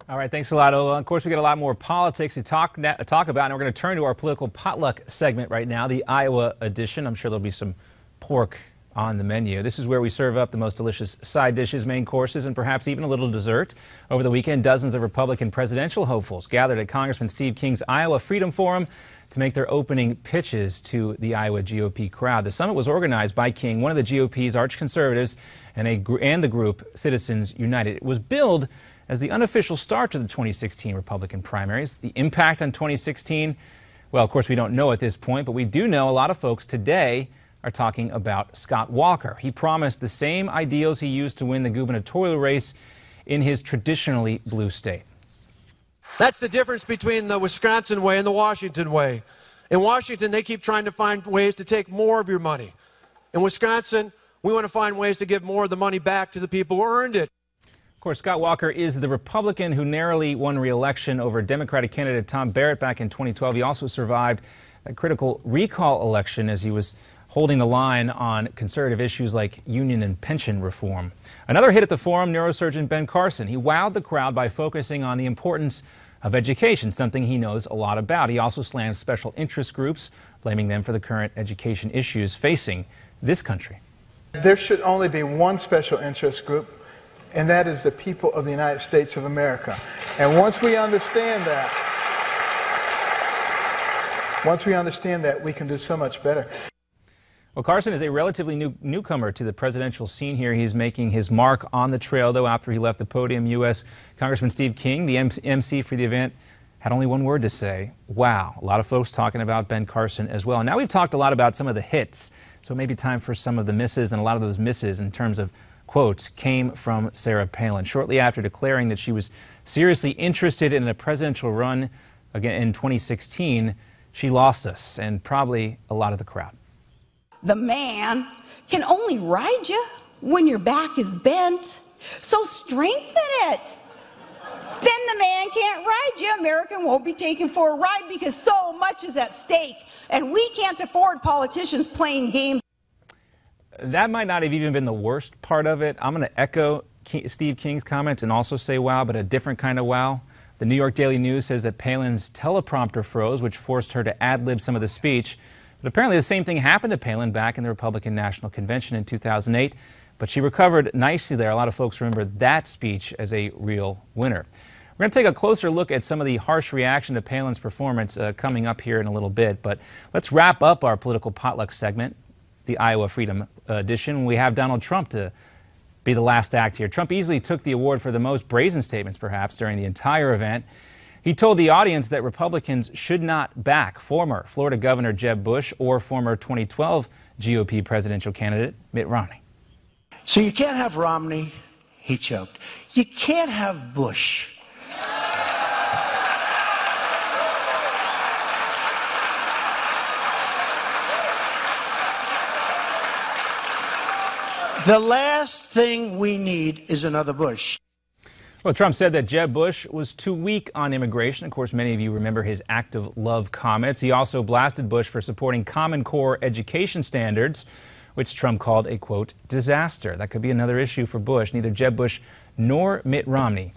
All right, thanks a lot, Ola. Of course, we got a lot more politics to talk about, and we're going to turn to our political potluck segment right now, the Iowa edition. I'm sure there'll be some pork on the menu. This is where we serve up the most delicious side dishes, main courses, and perhaps even a little dessert. Over the weekend, dozens of Republican presidential hopefuls gathered at Congressman Steve King's Iowa Freedom Forum to make their opening pitches to the Iowa GOP crowd. The summit was organized by King, one of the GOP's arch conservatives, and the group Citizens United. It was billed as the unofficial start to the 2016 Republican primaries. The impact on 2016, well, of course, we don't know at this point, but we do know a lot of folks today are talking about Scott Walker. He promised the same ideals he used to win the gubernatorial race in his traditionally blue state. That's the difference between the Wisconsin way and the Washington way. In Washington, they keep trying to find ways to take more of your money. In Wisconsin, we want to find ways to give more of the money back to the people who earned it. Of course, Scott Walker is the Republican who narrowly won re-election over Democratic candidate Tom Barrett back in 2012. He also survived a critical recall election as he was holding the line on conservative issues like union and pension reform. Another hit at the forum, neurosurgeon Ben Carson. He wowed the crowd by focusing on the importance of education, something he knows a lot about. He also slammed special interest groups, blaming them for the current education issues facing this country. There should only be one special interest group, and that is the people of the United States of America. And once we understand that, we can do so much better. Well, Carson is a relatively newcomer to the presidential scene here. He's making his mark on the trail, though, after he left the podium. U.S. Congressman Steve King, the MC for the event, had only one word to say: wow. A lot of folks talking about Ben Carson as well. And now we've talked a lot about some of the hits, so it may be time for some of the misses, and a lot of those misses in terms of quotes came from Sarah Palin. Shortly after declaring that she was seriously interested in a presidential run again in 2016, she lost us and probably a lot of the crowd. The man can only ride you when your back is bent, so strengthen it. Then the man can't ride you. American won't be taken for a ride because so much is at stake, and we can't afford politicians playing games. That might not have even been the worst part of it. I'm going to echo Steve King's comments and also say wow, but a different kind of wow. The New York Daily News says that Palin's teleprompter froze, which forced her to ad-lib some of the speech. But apparently the same thing happened to Palin back in the Republican National Convention in 2008, but she recovered nicely there. A lot of folks remember that speech as a real winner. We're going to take a closer look at some of the harsh reaction to Palin's performance coming up here in a little bit, but let's wrap up our political potluck segment, the Iowa Freedom edition. We have Donald Trump to be the last act here. Trump easily took the award for the most brazen statements, perhaps, during the entire event. He told the audience that Republicans should not back former Florida Governor Jeb Bush or former 2012 GOP presidential candidate Mitt Romney. So you can't have Romney, he choked. You can't have Bush. The last thing we need is another Bush. Well, Trump said that Jeb Bush was too weak on immigration. Of course, many of you remember his act of love comments. He also blasted Bush for supporting Common Core education standards, which Trump called a, quote, disaster. That could be another issue for Bush. Neither Jeb Bush nor Mitt Romney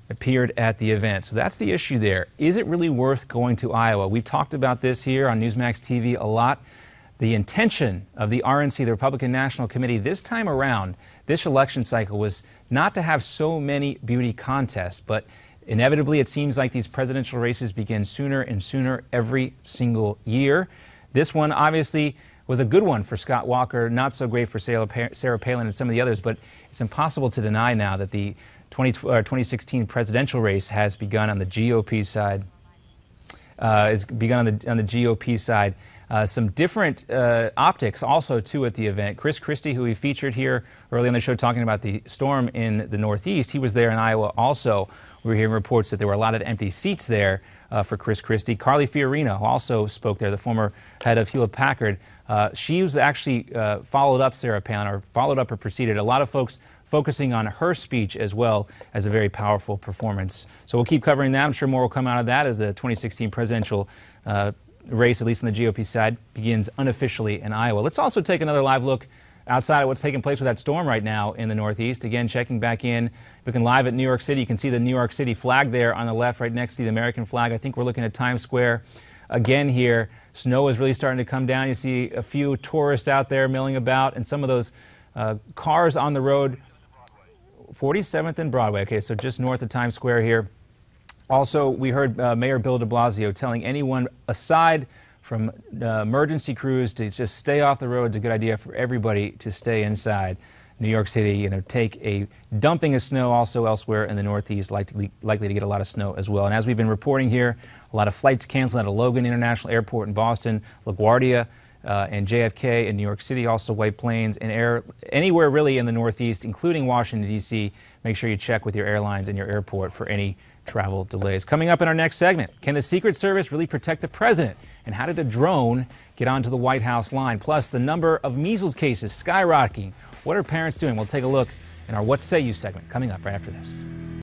appeared at the event. So that's the issue there. Is it really worth going to Iowa? We've talked about this here on Newsmax TV a lot. The intention of the RNC, the Republican National Committee, this time around, this election cycle, was not to have so many beauty contests, but inevitably it seems like these presidential races begin sooner and sooner every single year. This one obviously was a good one for Scott Walker, not so great for Sarah Palin and some of the others, but it's impossible to deny now that the 2016 presidential race has begun on the GOP side. Some different optics also, too, at the event. Chris Christie, who we featured here early on the show talking about the storm in the Northeast, he was there in Iowa also. We were hearing reports that there were a lot of empty seats there for Chris Christie. Carly Fiorina, who also spoke there, the former head of Hewlett-Packard, she was actually followed up Sarah Palin, or followed up or preceded. A lot of folks focusing on her speech as well as a very powerful performance. So we'll keep covering that. I'm sure more will come out of that as the 2016 presidential race, at least on the GOP side, begins unofficially in Iowa. Let's also take another live look outside of what's taking place with that storm right now in the Northeast. Again, checking back in, looking live at New York City. You can see the New York City flag there on the left, right next to the American flag. I think we're looking at Times Square again here. Snow is really starting to come down. You see a few tourists out there milling about, and some of those cars on the road. 47th and Broadway. Okay, so just north of Times Square here. Also, we heard Mayor Bill de Blasio telling anyone aside from emergency crews to just stay off the road. It's a good idea for everybody to stay inside. New York City, take a dumping of snow also elsewhere in the Northeast, likely to get a lot of snow as well. And as we've been reporting here, a lot of flights canceled out of Logan International Airport in Boston, LaGuardia, and JFK in New York City, also white planes and air anywhere really in the Northeast, including Washington, D.C. Make sure you check with your airlines and your airport for any travel delays. Coming up in our next segment, can the Secret Service really protect the president? And how did a drone get onto the White House line? Plus, the number of measles cases skyrocketing. What are parents doing? We'll take a look in our What Say You segment coming up right after this.